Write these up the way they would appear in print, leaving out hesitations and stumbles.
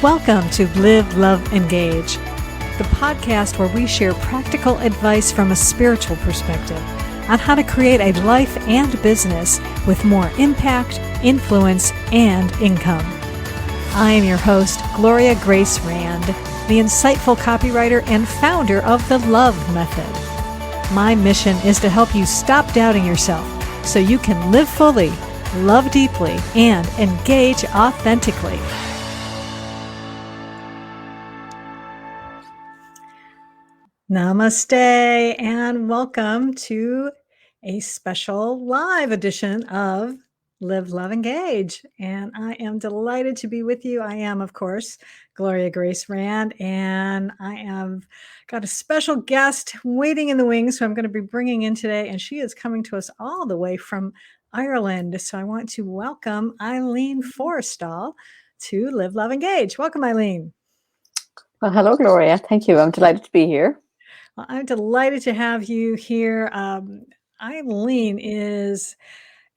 Welcome to Live, Love, Engage, the podcast where we share practical advice from a spiritual perspective on how to create a life and business with more impact, influence, and income. I am your host, Gloria Grace Rand, the insightful copywriter and founder of the Love Method. My mission is to help you stop doubting yourself so you can live fully, love deeply, and engage authentically. Namaste and welcome to a special live edition of Live, Love, Engage. And I am delighted to be with you. I am, of course, Gloria Grace Rand, and I have got a special guest waiting in the wings who I'm going to be bringing in today. And she is coming to us all the way from Ireland. So I want to welcome Eileen Forrestal to Live, Love, Engage. Welcome, Eileen. Well, hello, Gloria. Thank you. I'm delighted to be here. Well, I'm delighted to have you here. Eileen is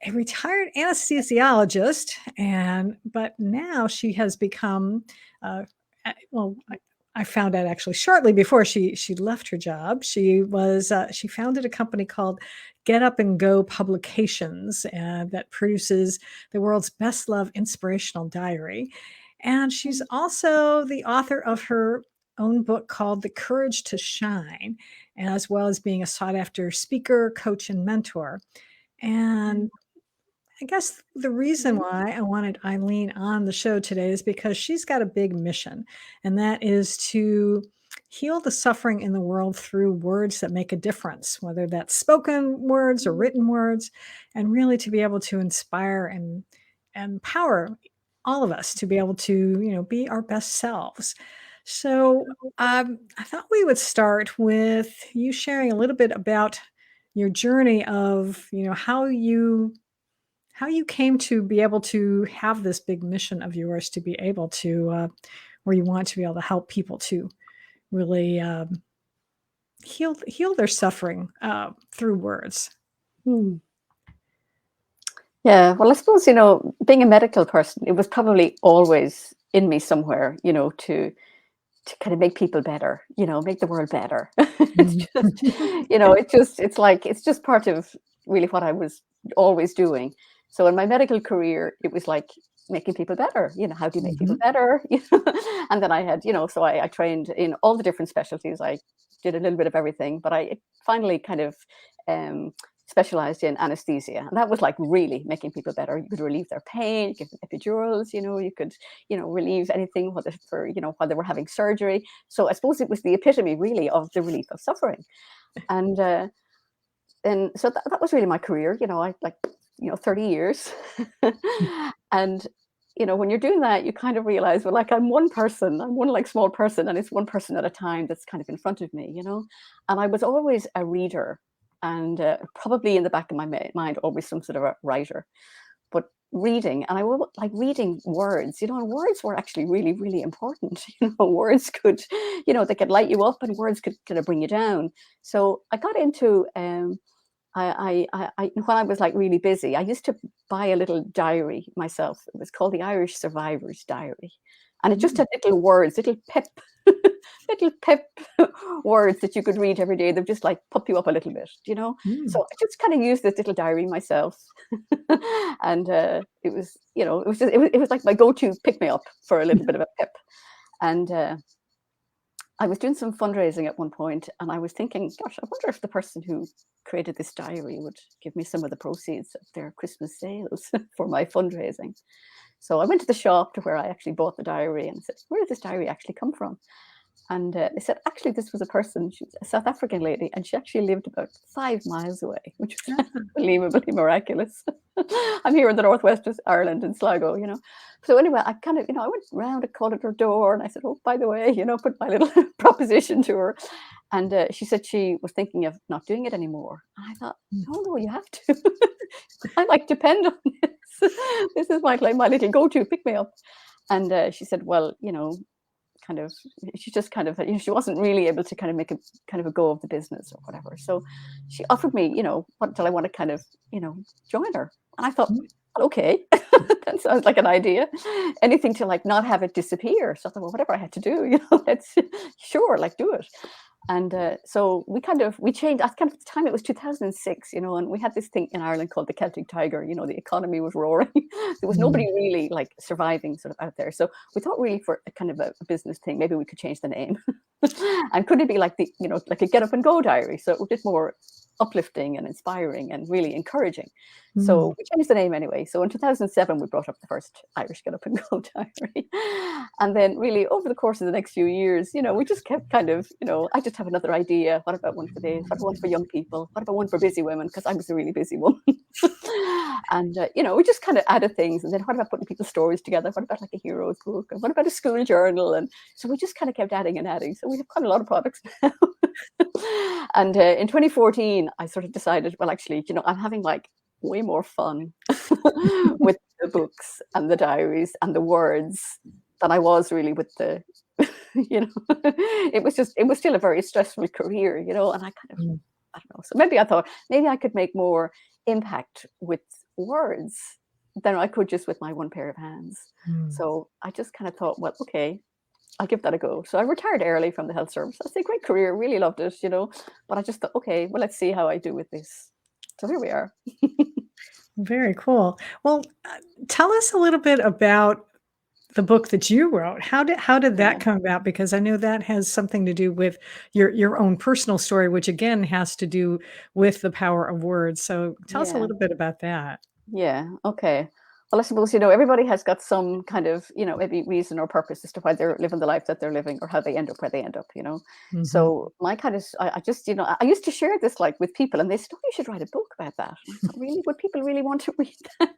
a retired anesthesiologist, but now she has become, I found out actually shortly before she left her job. She founded a company called Get Up and Go Publications that produces the world's best loved inspirational diary. And she's also the author of her own book called The Courage to Shine, as well as being a sought after speaker, coach, and mentor. And I guess the reason why I wanted Eileen on the show today is because she's got a big mission, and that is to heal the suffering in the world through words that make a difference, whether that's spoken words or written words, and really to be able to inspire and empower all of us to be able to, be our best selves. So I thought we would start with you sharing a little bit about your journey of, how you came to be able to have this big mission of yours to be able to, where you want to be able to help people to really heal their suffering through words. Yeah, well, I suppose, being a medical person, it was probably always in me somewhere, to kind of make people better, make the world better. It's just part of really what I was always doing. So in my medical career, it was like making people better. How do you make people better? And then I had, so I trained in all the different specialties. I did a little bit of everything, but I finally kind of specialized in anesthesia, and that was like really making people better. You could relieve their pain, you give them epidurals, you could, relieve anything while they were having surgery. So I suppose it was the epitome really of the relief of suffering. And so that was really my career, 30 years. And when you're doing that, you kind of realize, well, like I'm one small person, and it's one person at a time that's kind of in front of me, and I was always a reader, and probably in the back of my mind, always some sort of a writer, but reading. And I would like reading words, and words were actually really, really important. Words could, they could light you up, and words could kind of bring you down. So I got into, I when I was like really busy, I used to buy a little diary myself. It was called the Irish Survivor's Diary. And it just had little words, little pep words that you could read every day. They'd just like pump you up a little bit, So I just kind of used this little diary myself, and it was like my go-to pick-me-up for a little bit of a pep. And I was doing some fundraising at one point, and I was thinking, gosh, I wonder if the person who created this diary would give me some of the proceeds of their Christmas sales for my fundraising. So I went to the shop to where I actually bought the diary and said, where did this diary actually come from? And they said, actually, this was a person, she was a South African lady, and she actually lived about 5 miles away, which was unbelievably miraculous. I'm here in the northwest of Ireland in Sligo, So anyway, I kind of, I went round and called at her door, and I said, oh, by the way, put my little proposition to her. And she said she was thinking of not doing it anymore. And I thought, no, you have to. I like depend on this. This is my little go-to pick-me-up. And she said, well, she just kind of, she wasn't really able to kind of make a kind of a go of the business or whatever. So she offered me, what did I want to kind of, join her. And I thought, Okay, that sounds like an idea. Anything to like not have it disappear. So I thought, well, whatever I had to do, let's sure, like do it. And so we changed. At kind of the time it was 2006, and we had this thing in Ireland called the Celtic Tiger. The economy was roaring. There was nobody really like surviving sort of out there. So we thought really for a kind of a business thing, maybe we could change the name. And could it be like like a get up and go diary? So it was more uplifting and inspiring and really encouraging. So we changed the name anyway. So in 2007, we brought up the first Irish Get Up and Go diary. And then really over the course of the next few years, we just kept kind of, I just have another idea. What about one for this? What about one for young people? What about one for busy women? Because I was a really busy woman. And, we just kind of added things. And then what about putting people's stories together? What about like a hero's book? And what about a school journal? And so we just kind of kept adding and adding. So we have quite a lot of products now. And in 2014, I sort of decided, well, actually, I'm having like way more fun with the books and the diaries and the words than I was really with the, it was still a very stressful career, and I kind of, I don't know. So maybe I thought maybe I could make more impact with words than I could just with my one pair of hands. So I just kind of thought, well, okay, I'll give that a go. So I retired early from the health service. That's a great career, really loved it, but I just thought, okay, well, let's see how I do with this. So here we are. Very cool. Well, tell us a little bit about the book that you wrote. How did that come about? Because I know that has something to do with your own personal story, which again has to do with the power of words. So tell us a little bit about that. Yeah. Okay. Well, I suppose, everybody has got some kind of, maybe reason or purpose as to why they're living the life that they're living or how they end up where they end up, So my kind of, I just, I used to share this like with people and they said, oh, you should write a book about that. And I thought, really? Would people really want to read that?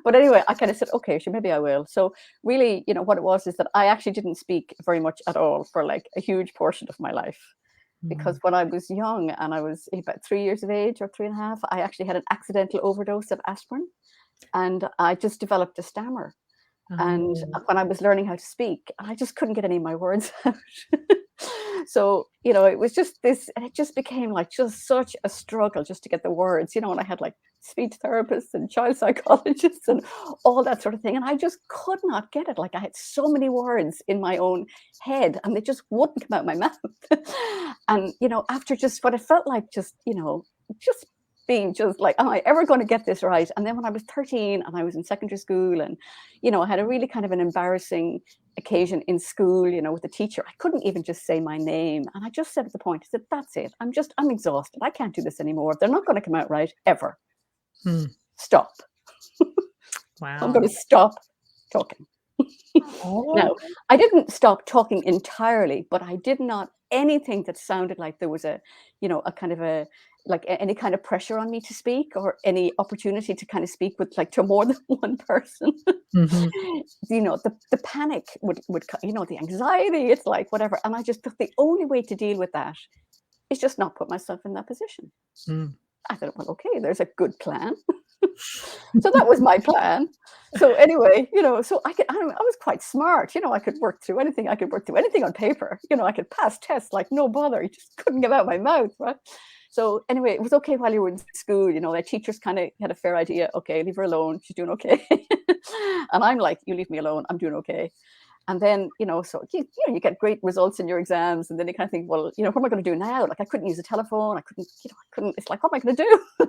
But anyway, I kind of said, okay, sure, maybe I will. So really, what it was is that I actually didn't speak very much at all for like a huge portion of my life. Because when I was young and I was about 3 years of age or 3.5, I actually had an accidental overdose of aspirin. And I just developed a stammer. And when I was learning how to speak, I just couldn't get any of my words out. So, it was just this, and it just became like just such a struggle just to get the words, and I had like speech therapists and child psychologists and all that sort of thing. And I just could not get it. Like I had so many words in my own head and they just wouldn't come out my mouth. And, after just what it felt like, just being just like, am I ever going to get this right? And then when I was 13 and I was in secondary school and, I had a really kind of an embarrassing occasion in school, with the teacher. I couldn't even just say my name. And I just said at the point, I said, that's it. I'm exhausted. I can't do this anymore. They're not going to come out right ever. Stop. Wow. I'm going to stop talking. Now, I didn't stop talking entirely, but I did not anything that sounded like there was a kind of a like any kind of pressure on me to speak or any opportunity to kind of speak with like to more than one person. The panic would the anxiety, it's like whatever. And I just thought the only way to deal with that is just not put myself in that position. I thought, well, okay, there's a good plan. So that was my plan. So anyway, so I was quite smart. I could work through anything. I could work through anything on paper. I could pass tests like no bother. You just couldn't get out my mouth, right? So anyway, it was okay while you were in school. The teachers kind of had a fair idea. Okay, leave her alone. She's doing okay. And I'm like, you leave me alone. I'm doing okay. And then, so you get great results in your exams, and then you kind of think, well, what am I going to do now? Like I couldn't use a telephone. I couldn't, it's like, what am I going to do?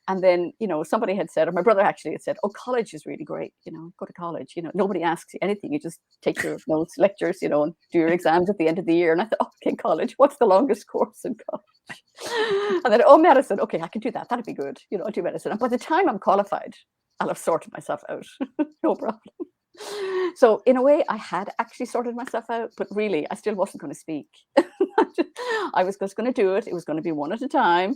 And then, somebody had said, or my brother actually had said, oh, college is really great. Go to college. Nobody asks you anything. You just take your notes, lectures, and do your exams at the end of the year. And I thought, okay, college, what's the longest course in college? And then, medicine. Okay, I can do that. That'd be good. I'll do medicine. And by the time I'm qualified, I'll have sorted myself out. No problem. So in a way, I had actually sorted myself out, but really, I still wasn't going to speak. I was just going to do it. It was going to be one at a time,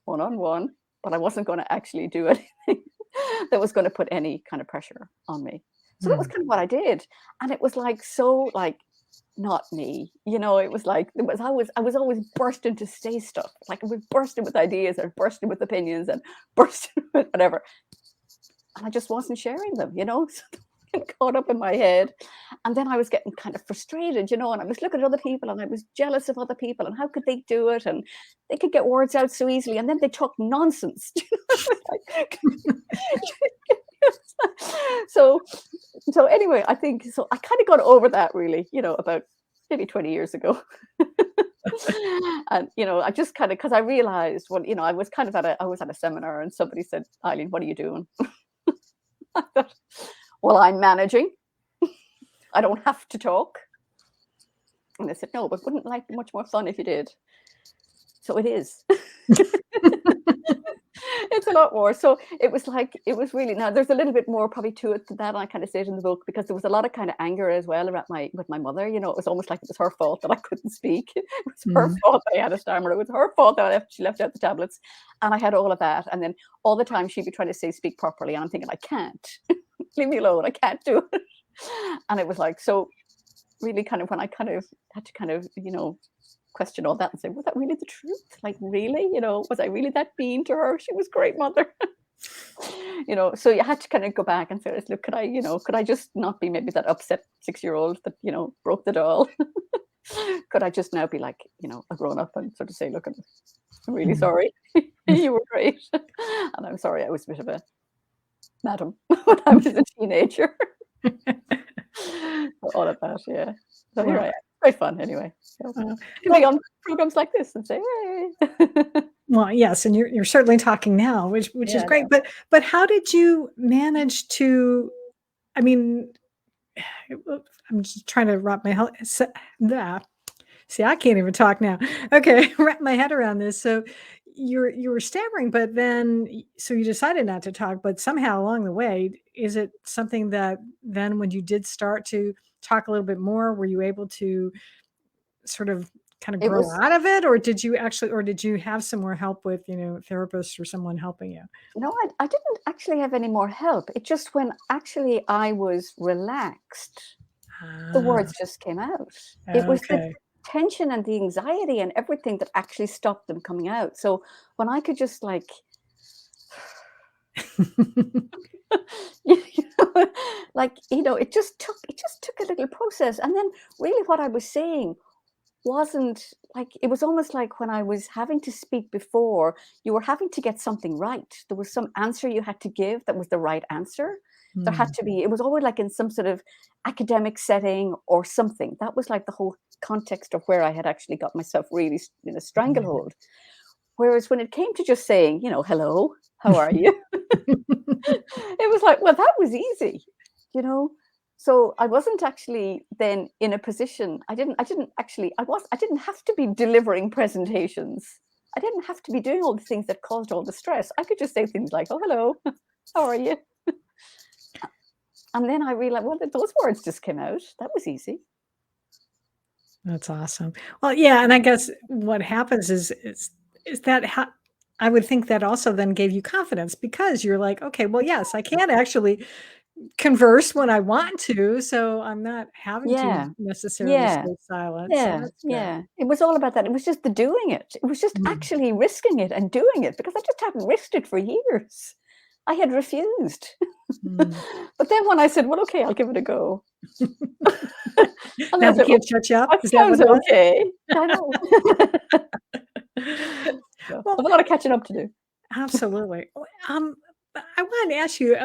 one-on-one, but I wasn't going to actually do anything that was going to put any kind of pressure on me. So that was kind of what I did. And it was like, so like, not me, it was like, I was always bursting to say stuff. Like I was bursting with ideas and bursting with opinions and bursting with whatever. And I just wasn't sharing them, so caught up in my head. And then I was getting kind of frustrated, and I was looking at other people and I was jealous of other people and how could they do it? And they could get words out so easily. And then they talk nonsense. so anyway, I think, so I kind of got over that really, about maybe 20 years ago. And, I just kind of, because I realized I was kind of I was at a seminar and somebody said, Eileen, what are you doing? I thought, well, I'm managing. I don't have to talk. And they said, no, but wouldn't life be much more fun if you did? So it is. It's a lot more. So it was really, now there's a little bit more probably to it than that. And I kind of say it in the book because there was a lot of kind of anger as well with my mother. It was almost like it was her fault that I couldn't speak. It was her fault that I had a stammer. It was her fault that she left out the tablets. And I had all of that. And then all the time she'd be trying to say, speak properly. And I'm thinking, I can't. Leave me alone. I can't do it. And it was like, so really kind of when I kind of had to kind of, question all that and say, was that really the truth? Like, really, was I really that mean to her? She was a great mother. So you had to kind of go back and say, look, could I just not be maybe that upset 6-year-old that, broke the doll? Could I just now be like, a grown up and sort of say, look, I'm really sorry. You were great. And I'm sorry I was a bit of a madam when I was a teenager. All of that, yeah. So here I am. Great fun anyway. So, be on programs like this and say, hey. Well, yes, and you're certainly talking now, which is great. But how did you manage to? I mean, I'm just trying to wrap my head. See, I can't even talk now. Okay, wrap my head around this. So you were stammering, but then so you decided not to talk. But somehow along the way, is it something that then when you did start to talk a little bit more, were you able to sort of kind of grow out of it, or did you have some more help with, therapists or someone helping you? No, I didn't actually have any more help. It just, when actually I was relaxed, the words just came out. It was the tension and the anxiety and everything that actually stopped them coming out. So when I could just like, it just took a little process. And then really what I was saying wasn't like, it was almost like when I was having to speak before, you were having to get something right. There was some answer you had to give that was the right answer. There had to be, it was always like in some sort of academic setting or something. That was like the whole context of where I had actually got myself really in a stranglehold. Whereas when it came to just saying, hello, how are you? It was like, well, that was easy, So I wasn't actually then in a position, I didn't have to be delivering presentations. I didn't have to be doing all the things that caused all the stress. I could just say things like, oh, hello, how are you? And then I realized, well, those words just came out. That was easy. That's awesome. Well, yeah, and I guess what happens is that I would think that also then gave you confidence because you're like, okay, well, yes, I can actually converse when I want to, so I'm not having to necessarily stay silent. So that's good. It was all about that. It was just the doing it. It was just actually risking it and doing it because I just hadn't risked it for years. I had refused. But then when I said, well, okay, I'll give it a go. Now you can't shut you up. That sounds okay. I know. So, I have a lot of catching up to do. Absolutely. I wanted to ask you,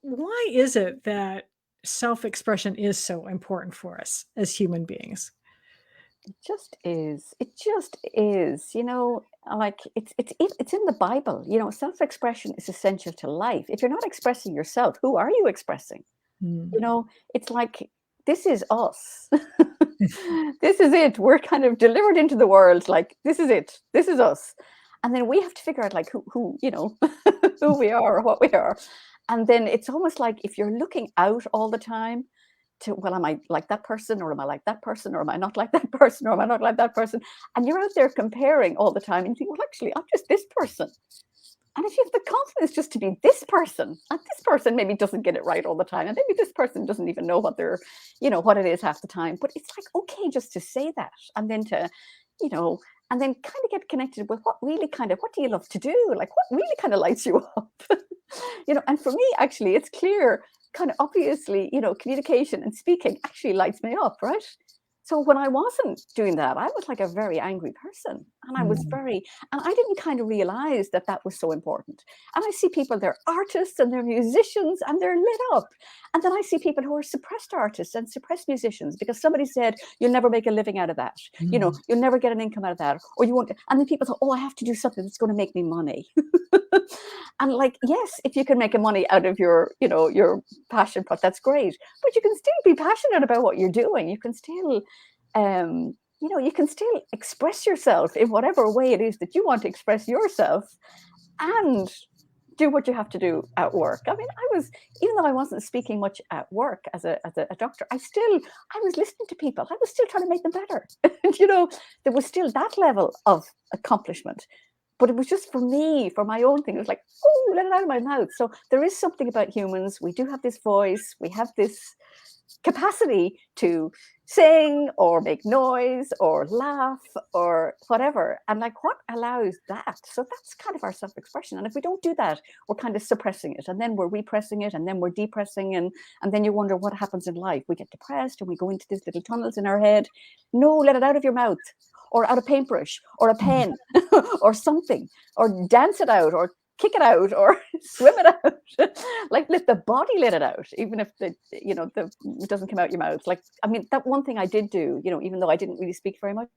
why is it that self-expression is so important for us as human beings? It just is. It just is. Like it's in the Bible. Self-expression is essential to life. If you're not expressing yourself, who are you expressing? It's like, this is us. This is it. We're kind of delivered into the world. Like, this is it. This is us. And then we have to figure out like who who we are or what we are. And then it's almost like if you're looking out all the time to, well, am I like that person, or am I like that person, or am I not like that person, or am I not like that person? And you're out there comparing all the time and you think, well, actually, I'm just this person. And if you have the confidence just to be this person, and this person maybe doesn't get it right all the time, and maybe this person doesn't even know what they're, what it is half the time, but it's like, okay, just to say that, and then to, and then kind of get connected with what do you love to do? Like, what really kind of lights you up? And for me, actually, it's clear kind of obviously, communication and speaking actually lights me up, right? So when I wasn't doing that, I was like a very angry person, and I was Mm. and I didn't kind of realize that that was so important. And I see people, they're artists and they're musicians and they're lit up. And then I see people who are suppressed artists and suppressed musicians because somebody said, you'll never make a living out of that. Mm. You'll never get an income out of that, or you won't. And then people thought, oh, I have to do something that's going to make me money. And like, yes, if you can make a money out of your passion, but that's great. But you can still be passionate about what you're doing. You can still, you can still express yourself in whatever way it is that you want to express yourself, and do what you have to do at work. I mean, even though I wasn't speaking much at work as a doctor, I was listening to people. I was still trying to make them better. And, there was still that level of accomplishment. But it was just for me, for my own thing. It was like, oh, let it out of my mouth. So there is something about humans. We do have this voice. We have this capacity to sing or make noise or laugh or whatever. And like, what allows that? So that's kind of our self-expression. And if we don't do that, we're kind of suppressing it. And then we're repressing it. And then we're depressing. And then you wonder what happens in life. We get depressed and we go into these little tunnels in our head. No, let it out of your mouth, or out a paintbrush, or a pen, or something, or dance it out, or kick it out, or swim it out. Like, let the body let it out, even if it doesn't come out your mouth. Like, I mean, that one thing I did do, even though I didn't really speak very much,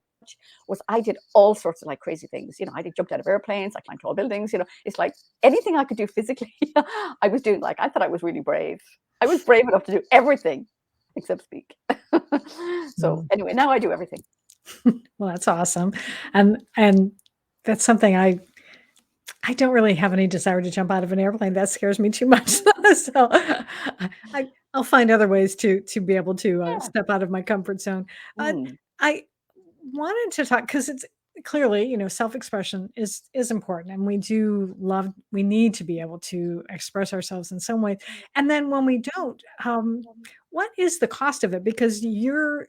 was I did all sorts of like crazy things. I jumped out of airplanes, I climbed tall buildings. It's like anything I could do physically, I was doing. Like, I thought I was really brave. I was brave enough to do everything except speak. So anyway, now I do everything. Well, that's awesome. And that's something I don't really have any desire to jump out of an airplane. That scares me too much. So I'll find other ways to be able to step out of my comfort zone. I wanted to talk because it's clearly, self-expression is important, and we need to be able to express ourselves in some way. And then when we don't, what is the cost of it? Because you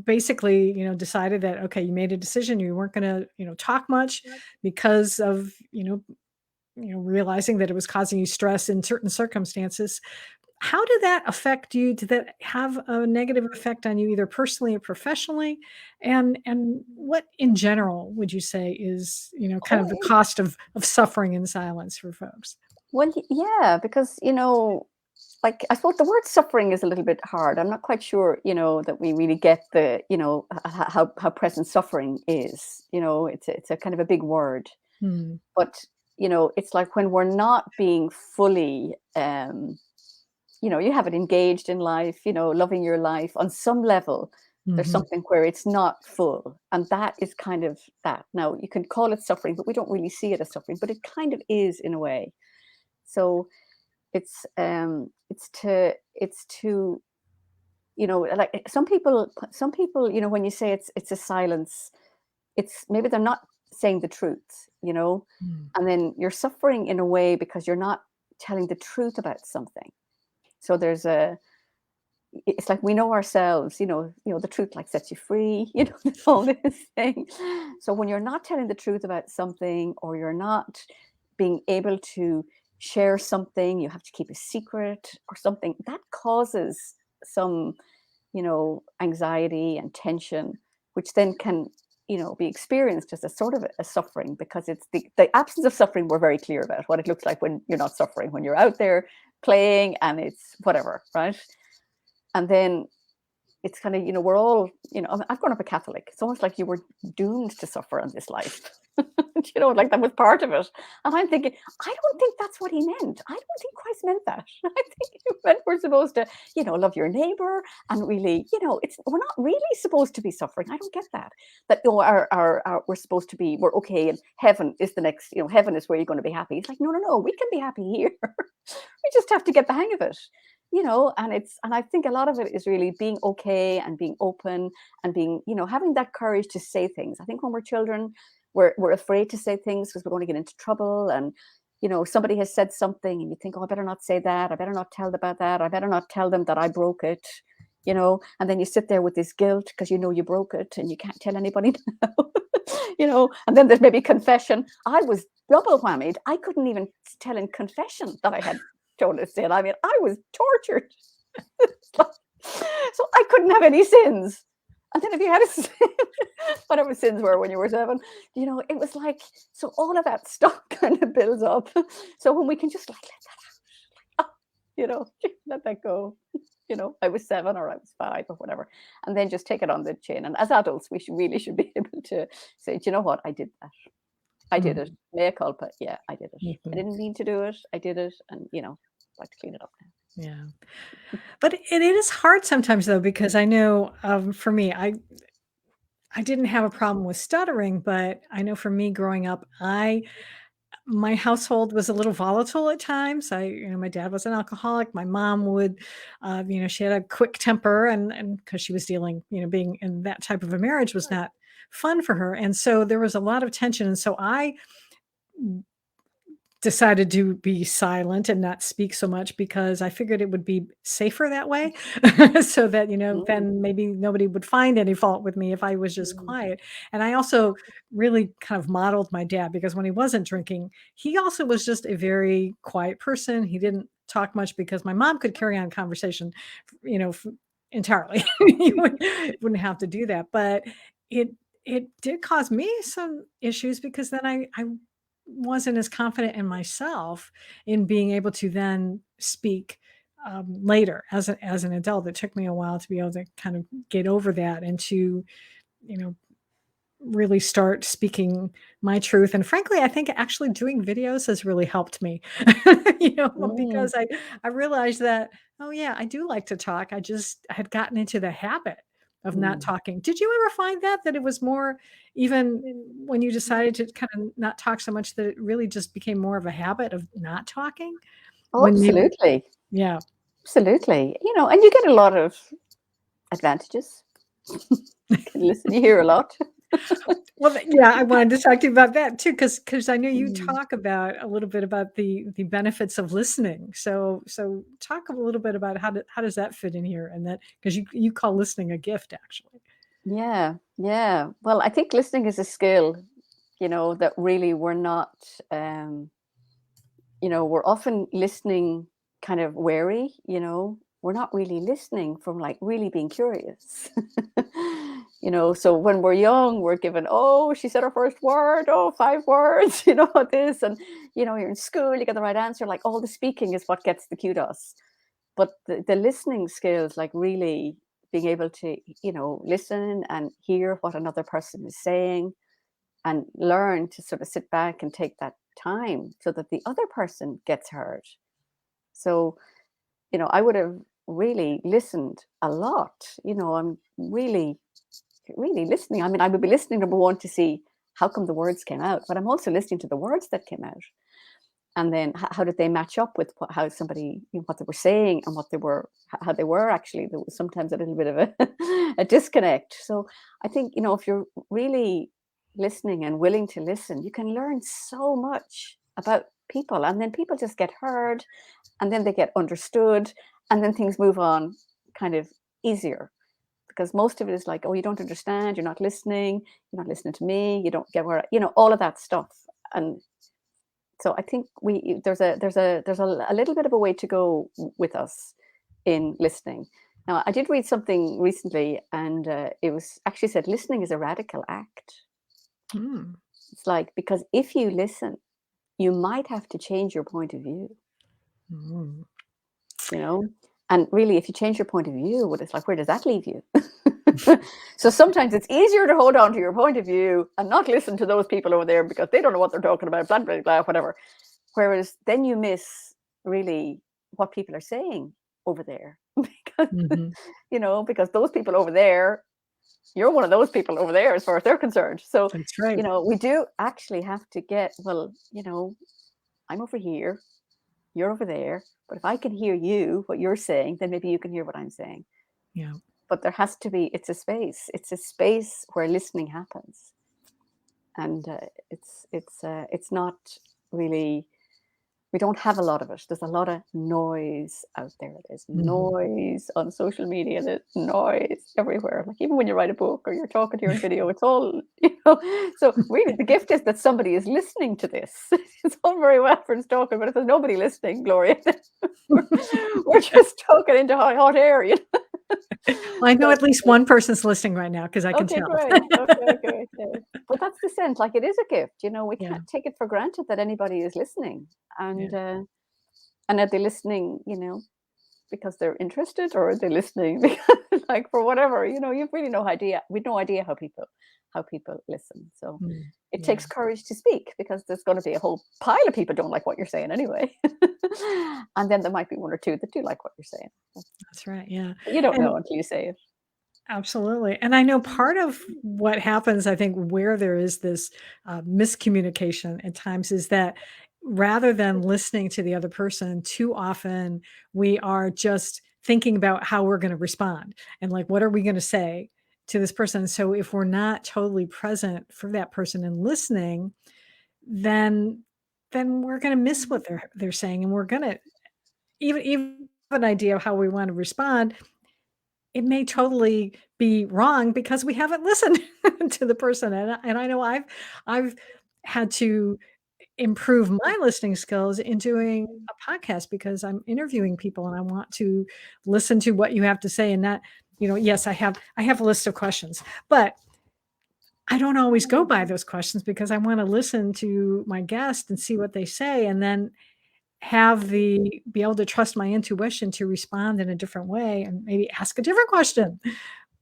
basically, decided that, okay, you made a decision, you weren't going to, talk much because of, realizing that it was causing you stress in certain circumstances. How did that affect you? Did that have a negative effect on you, either personally or professionally? And what in general would you say is, kind of the cost of suffering in silence for folks? Well, yeah, because, like, I suppose the word suffering is a little bit hard. I'm not quite sure, that we really get the, how present suffering is. It's a kind of a big word. But, it's like when we're not being fully, you haven't engaged in life, loving your life on some level. There's something where it's not full. And that is kind of that. Now, you can call it suffering, but we don't really see it as suffering, but it kind of is in a way. So it's to like some people, when you say it's a silence, it's maybe they're not saying the truth, and then you're suffering in a way because you're not telling the truth about something. So it's like we know ourselves, the truth like sets you free, all this thing. So when you're not telling the truth about something, or you're not being able to share something, you have to keep a secret or something, that causes some, anxiety and tension, which then can, be experienced as a sort of a suffering, because it's the absence of suffering. We're very clear about what it looks like when you're not suffering, when you're out there playing and it's whatever, right? And then it's kind of, we're all, I've grown up a Catholic. It's almost like you were doomed to suffer in this life. Like that was part of it. And I'm thinking, I don't think that's what he meant. I don't think Christ meant that. I think he meant we're supposed to, love your neighbor, and really, we're not really supposed to be suffering. I don't get that. That we're supposed to be, we're okay, and heaven is the next, heaven is where you're going to be happy. It's like, no, we can be happy here. We just have to get the hang of it. And I think a lot of it is really being okay and being open and being, having that courage to say things. I think when we're children, we're afraid to say things because we're going to get into trouble. And, somebody has said something and you think, oh, I better not say that. I better not tell them about that. I better not tell them that I broke it, and then you sit there with this guilt because you broke it and you can't tell anybody now, and then there's maybe confession. I was double whammied. I couldn't even tell in confession that I had shown a sin. I mean, I was tortured. So I couldn't have any sins. And then if you had a sin, whatever sins were when you were 7, you know, it was like, so all of that stuff kind of builds up. So when we can just like let that out, you know, let that go. You know, I was 7 or I was 5 or whatever, and then just take it on the chin. And as adults, we really should be able to say, do you know what? I did that. I did it. Mea culpa. Yeah, I did it. I didn't mean to do it. I did it. And, you know, I'd like to clean it up now. Yeah. But it is hard sometimes though, because I know for me, I didn't have a problem with stuttering, but I know for me growing up, my household was a little volatile at times. My dad was an alcoholic. My mom would, she had a quick temper, and because she was dealing, being in that type of a marriage was not fun for her, and so there was a lot of tension. And so I decided to be silent and not speak so much because I figured it would be safer that way. So that, then maybe nobody would find any fault with me if I was just quiet. And I also really kind of modeled my dad, because when he wasn't drinking, he also was just a very quiet person. He didn't talk much because my mom could carry on conversation, entirely. You wouldn't have to do that. But it did cause me some issues, because then I wasn't as confident in myself in being able to then speak later as an adult. It took me a while to be able to kind of get over that and to, really start speaking my truth. And frankly, I think actually doing videos has really helped me, because I realized that, oh yeah, I do like to talk. I had gotten into the habit of not talking. Did you ever find that it was more, even when you decided to kind of not talk so much, that it really just became more of a habit of not talking? Oh, absolutely. Yeah. Absolutely. And you get a lot of advantages. You can listen, you hear a lot. Well, yeah, I wanted to talk to you about that too, because I know you talk about a little bit about the benefits of listening. So talk a little bit about how does that fit in here, and that, because you call listening a gift, actually. Yeah. Well, I think listening is a skill, that really we're not, we're often listening kind of wary, we're not really listening from like really being curious. So when we're young, we're given, oh, she said her first word, oh, 5 words, this, and you're in school, you get the right answer, like all the speaking is what gets the kudos. But the listening skills, like really being able to, listen and hear what another person is saying, and learn to sort of sit back and take that time so that the other person gets heard. So, I would have really listened a lot. I'm really, really listening. I mean, I would be listening, number one, to see how come the words came out, but I'm also listening to the words that came out. And then how did they match up with how somebody, what they were saying and how they were actually. There was sometimes a little bit of a disconnect. So I think, if you're really listening and willing to listen, you can learn so much about people, and then people just get heard, and then they get understood, and then things move on kind of easier. Because most of it is like, oh, you don't understand, you're not listening to me, you don't get where, all of that stuff. And so I think there's a little bit of a way to go with us in listening. Now, I did read something recently, and it was actually said listening is a radical act. It's like, because if you listen, you might have to change your point of view. And really, if you change your point of view, it's like, where does that leave you? So sometimes it's easier to hold on to your point of view and not listen to those people over there because they don't know what they're talking about, blah, blah, blah, whatever. Whereas then you miss really what people are saying over there. Because, because those people over there, you're one of those people over there as far as they're concerned. So, that's right. We do actually have to get, well, I'm over here, you're over there. But if I can hear you, what you're saying, then maybe you can hear what I'm saying. Yeah. But there has to be, it's a space where listening happens. And it's not really, we don't have a lot of it. There's a lot of noise out there. There's noise on social media. There's noise everywhere. Like even when you write a book or you're talking to your video, it's all, So really the gift is that somebody is listening to this. It's all very well for us talking, but if there's nobody listening, Gloria, we're just talking into hot air, Well, I know at least one person's listening right now because I can Okay, tell. great. Okay. But that's the sense. Like it is a gift. We Yeah. can't take it for granted that anybody is listening, and are they listening? Because they're interested, or are they listening because, like, for whatever? You've really no idea. We've no idea how people listen. So it takes courage to speak, because there's going to be a whole pile of people don't like what you're saying anyway, and then there might be one or two that do like what you're saying. That's right. Yeah. But you don't And know until you say it. absolutely. And I know part of what happens, I think, where there is this miscommunication at times is that rather than listening to the other person, too often we are just thinking about how we're going to respond and like, what are we going to say to this person? So if we're not totally present for that person and listening, then we're going to miss what they're saying, and we're going to even have an idea of how we want to respond. It may totally be wrong because we haven't listened to the person, and I know I've had to improve my listening skills in doing a podcast because I'm interviewing people and I want to listen to what you have to say and not, yes, I have a list of questions, but I don't always go by those questions because I want to listen to my guest and see what they say, and then be able to trust my intuition to respond in a different way and maybe ask a different question.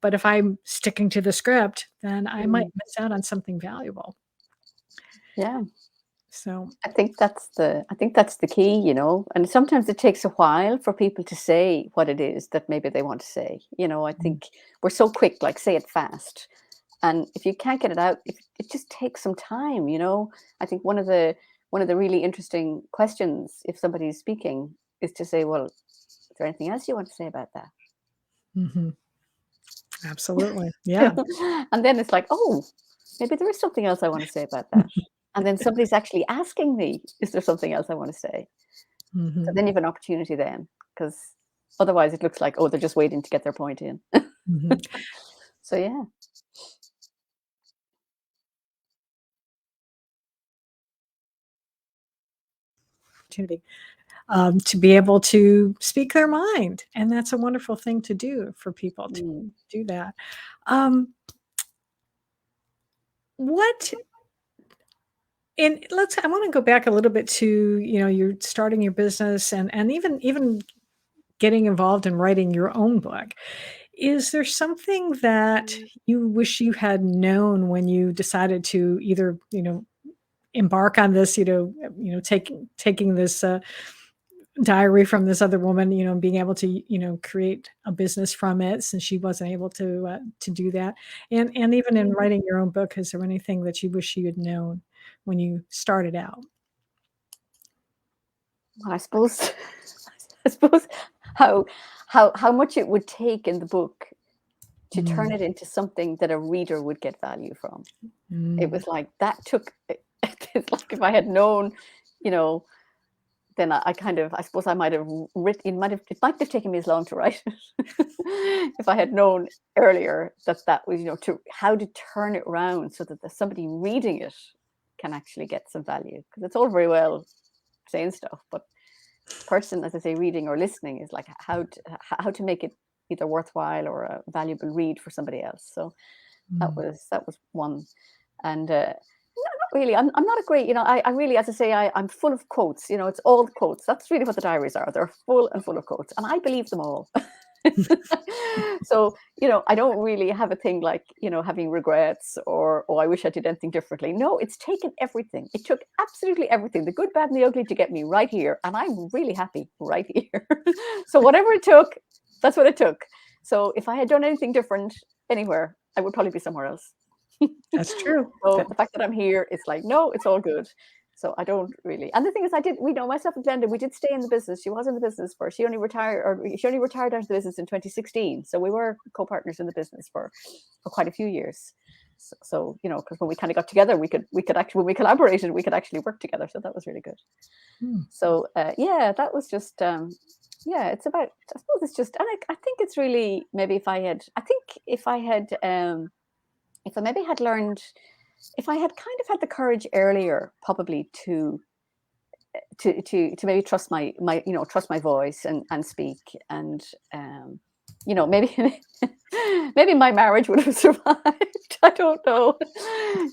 But if I'm sticking to the script, then I might miss out on something valuable. Yeah. So I think that's the key, and sometimes it takes a while for people to say what it is that maybe they want to say. I think we're so quick, like say it fast. And if you can't get it out, it just takes some time, I think one of the really interesting questions, if somebody's speaking, is to say, well, is there anything else you want to say about that? mhm. Absolutely. Yeah. And then it's like, oh, maybe there is something else I want to say about that. And then somebody's actually asking me, is there something else I want to say? So Mhm. then you have an opportunity then, because otherwise it looks like, oh, they're just waiting to get their point in. Mhm. So yeah. Opportunity, to be able to speak their mind, and that's a wonderful thing to do for people to Mm. do that. Um, what and I want to go back a little bit to, you're starting your business and even getting involved in writing your own book. Is there something that you wish you had known when you decided to either, embark on this, taking this diary from this other woman, and being able to, create a business from it since she wasn't able to do that, and even in writing your own book, is there anything that you wish you had known when you started out? Well, I suppose I suppose how much it would take in the book to turn Mm, it into something that a reader would get value from. It mm, was like that took it's like if I had known, you know, then I suppose I might have written it might have taken me as long to write it if I had known earlier that was, to how to turn it around so that somebody reading it can actually get some value. Because it's all very well saying stuff, but person, as I say, reading or listening is like how to make it either worthwhile or a valuable read for somebody else. So mm. that was one. And not really. I'm not a great, I really, as I say, I'm full of quotes. It's all quotes. That's really what the diaries are. They're full and full of quotes, and I believe them all. So, I don't really have a thing like, having regrets or, oh, I wish I did anything differently. No, it's taken everything. It took absolutely everything, the good, bad, and the ugly, to get me right here. And I'm really happy right here. So whatever it took, that's what it took. So if I had done anything different anywhere, I would probably be somewhere else. That's true. So the fact that I'm here, it's like, no, it's all good. So I don't really. And the thing is, we know myself and Glenda, we did stay in the business. She was in the business she only retired out of the business in 2016. So we were co-partners in the business for quite a few years. So, you know, because when we kind of got together, we could actually, when we collaborated, we could actually work together. So that was really good. So yeah, that was just yeah, it's about, I suppose it's just, and I think it's really, maybe if I had learned, if I had kind of had the courage earlier, probably to maybe trust my you know, trust my voice and speak, and you know, maybe maybe my marriage would have survived. I don't know.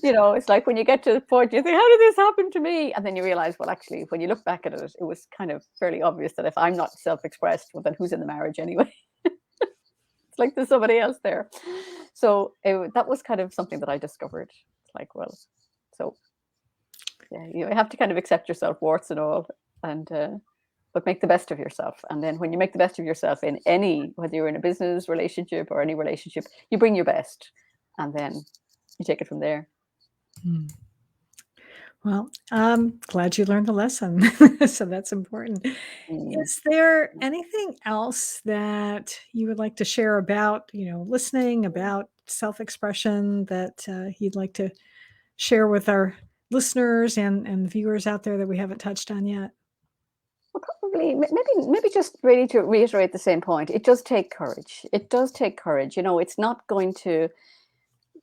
You know, it's like when you get to the point, you think, how did this happen to me? And then you realize, well, actually, when you look back at it, it was kind of fairly obvious that if I'm not self-expressed, well, then who's in the marriage anyway? It's like there's somebody else there. So that was kind of something that I discovered. It's like, well, so yeah, you have to kind of accept yourself, warts and all, and but make the best of yourself. And then when you make the best of yourself in any, whether you're in a business relationship or any relationship, you bring your best, and then you take it from there. Well, I'm glad you learned the lesson. So that's important. Is there anything else that you would like to share about, you know, listening, about self-expression, that you'd like to share with our listeners and viewers out there that we haven't touched on yet? Well, probably, maybe just really to reiterate the same point. It does take courage. It does take courage. You know, it's not going to,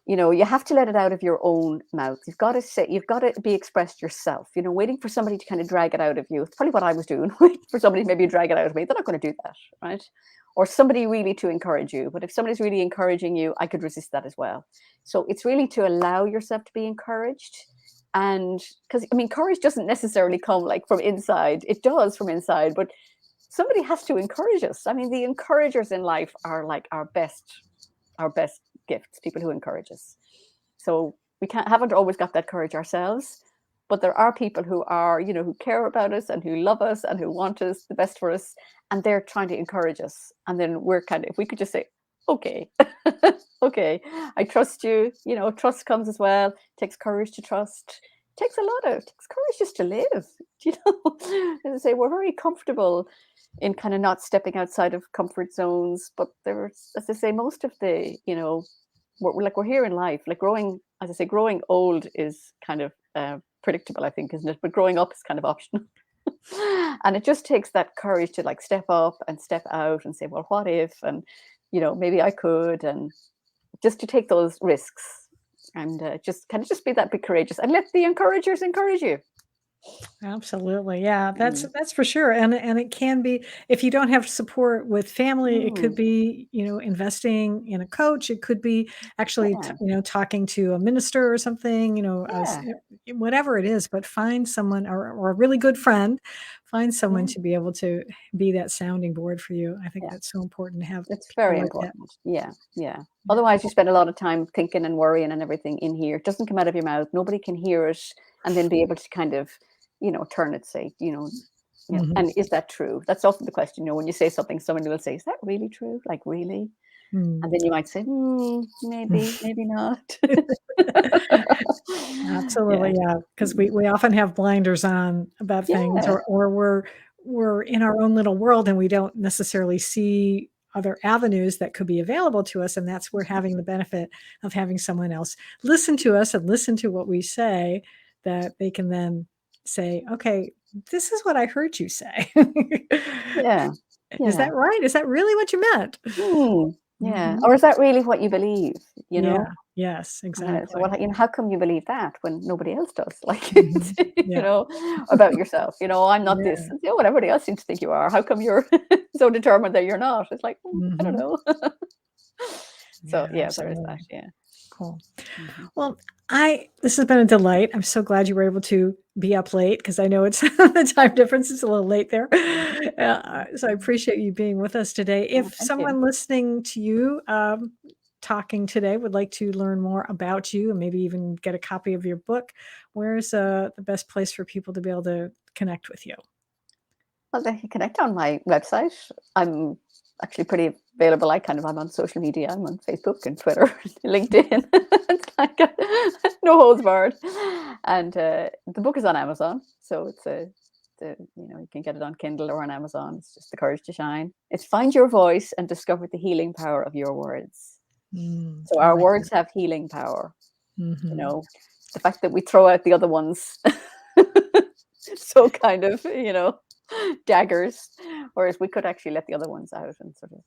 you know, you have to let it out of your own mouth. You've got to be expressed yourself. You know, waiting for somebody to kind of drag it out of you. It's probably what I was doing, waiting for somebody to maybe drag it out of me. They're not going to do that, right? Or somebody really to encourage you. But if somebody's really encouraging you, I could resist that as well. So it's really to allow yourself to be encouraged. And because, I mean, courage doesn't necessarily come like from inside. It does from inside, but somebody has to encourage us. I mean, the encouragers in life are like our best gifts, people who encourage us. So we haven't always got that courage ourselves, but there are people who are, you know, who care about us and who love us and who want us the best for us, and they're trying to encourage us. And then we're kind of, if we could just say, okay, okay, I trust you. You know, trust comes as well. It takes courage to trust. It takes it takes courage just to live. You know, as I say, we're very comfortable in kind of not stepping outside of comfort zones. But there's, as I say, most of the, you know, we're here in life. Like growing, as I say, growing old is kind of predictable, I think, isn't it? But growing up is kind of optional. And it just takes that courage to like step up and step out and say, well, what if? And, you know, maybe I could, and just to take those risks, and just kind of just be that bit courageous and let the encouragers encourage you. Absolutely. Yeah, that's for sure. And it can be, if you don't have support with family, it could be, you know, investing in a coach. It could be actually, you know, talking to a minister or something, you know, whatever it is, but find someone, or a really good friend, find someone to be able to be that sounding board for you. I think that's so important to have. It's very important. Yeah. Otherwise you spend a lot of time thinking and worrying and everything in here. It doesn't come out of your mouth. Nobody can hear it and then be able to kind of, you know, turn it, say, you know, and is that true? That's often the question, you know, when you say something, somebody will say, is that really true? Like, really? And then you might say, maybe not. Absolutely. Yeah. Because we often have blinders on about things, or we're in our own little world and we don't necessarily see other avenues that could be available to us. And that's where having the benefit of having someone else listen to us and listen to what we say, that they can then say, okay, this is what I heard you say. Is that right? Is that really what you meant? Or is that really what you believe? You know? Yes, exactly. So what, you know, how come you believe that when nobody else does? Like, you know, about yourself. You know, I'm not this. You know, what everybody else seems to think you are. How come you're so determined that you're not? It's like, I don't know. So there is that. Yeah. Cool. Well, this has been a delight. I'm so glad you were able to be up late, because I know it's the time difference is a little late there. So I appreciate you being with us today. If someone listening to you talking today would like to learn more about you and maybe even get a copy of your book, where's the best place for people to be able to connect with you? Well, they can connect on my website. I'm actually pretty available. I'm on social media. I'm on Facebook and Twitter, LinkedIn. It's like no holds barred. And the book is on Amazon, so it's you know, you can get it on Kindle or on Amazon. It's just The Courage to Shine. It's find your voice and discover the healing power of your words. So our words have healing power. You Mhm. know, the fact that we throw out the other ones. So kind of, daggers, whereas we could actually let the other ones out and sort of,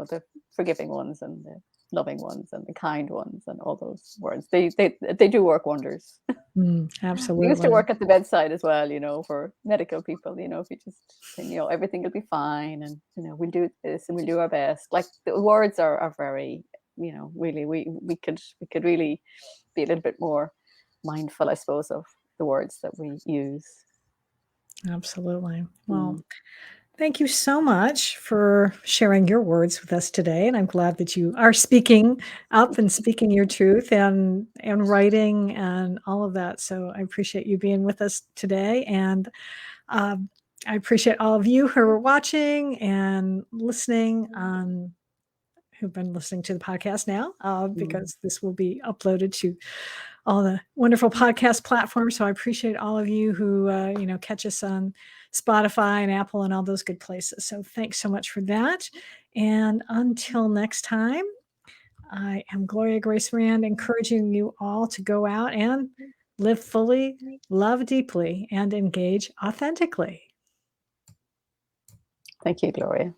the forgiving ones and the loving ones and the kind ones and all those words. They do work wonders. They used to Absolutely. work at the bedside as well, for medical people, if you just think, everything will be fine and, we'll do this and we'll do our best. Like the words are very, really, we could really be a little bit more mindful, I suppose, of the words that we use. Absolutely. Well, Mm. thank you so much for sharing your words with us today, and I'm glad that you are speaking up and speaking your truth and writing and all of that. So I appreciate you being with us today, and um, I appreciate all of you who are watching and listening. Who've been listening to the podcast now, Mm. because this will be uploaded to all the wonderful podcast platforms. So I appreciate all of you who, catch us on Spotify and Apple and all those good places. So thanks so much for that. And until next time, I am Gloria Grace Rand, encouraging you all to go out and live fully, love deeply, and engage authentically. Thank you, Gloria.